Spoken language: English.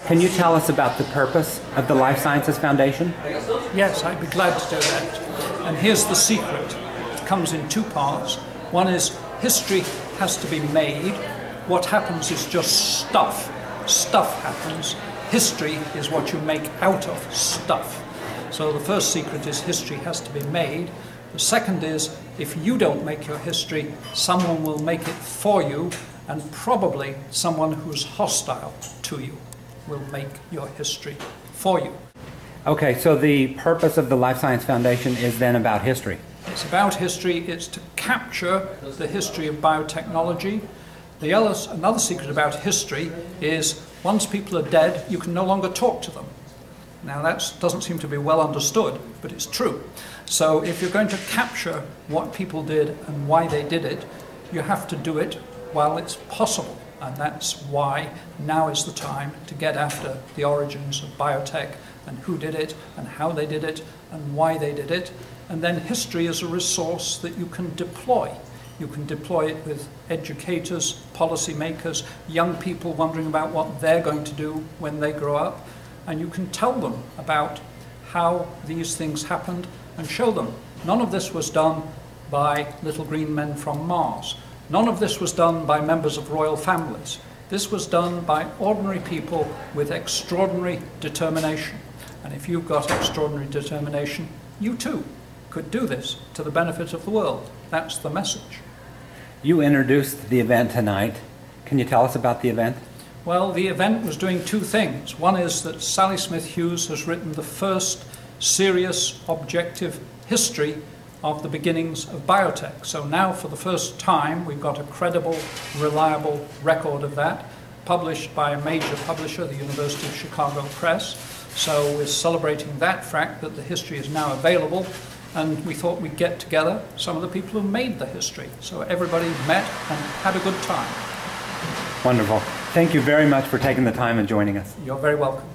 Can you tell us about the purpose of the Life Sciences Foundation? Yes, I'd be glad to do that. And here's the secret. It comes in two parts. One is history has to be made. What happens is just stuff. Stuff happens. History is what you make out of stuff. So the first secret is history has to be made. The second is if you don't make your history, someone will make it for you, and probably someone who's hostile to you will make your history for you. Okay, so the purpose of the Life Science Foundation is then about history. It's about history. It's to capture the history of biotechnology. Another secret about history is once people are dead, you can no longer talk to them. Now that doesn't seem to be well understood, but it's true. So if you're going to capture what people did and why they did it, you have to do it while it's possible. And that's why now is the time to get after the origins of biotech and who did it and how they did it and why they did it. And then history is a resource that you can deploy. You can deploy it with educators, policymakers, young people wondering about what they're going to do when they grow up. And you can tell them about how these things happened and show them. None of this was done by little green men from Mars. None of this was done by members of royal families. This was done by ordinary people with extraordinary determination. And if you've got extraordinary determination, you too could do this to the benefit of the world. That's the message. You introduced the event tonight. Can you tell us about the event? Well, the event was doing two things. One is that Sally Smith Hughes has written the first serious, objective history of the beginnings of biotech. So now, for the first time, we've got a credible, reliable record of that, published by a major publisher, the University of Chicago Press. So we're celebrating that fact that the history is now available, and we thought we'd get together some of the people who made the history. So everybody met and had a good time. Wonderful. Thank you very much for taking the time and joining us. You're very welcome.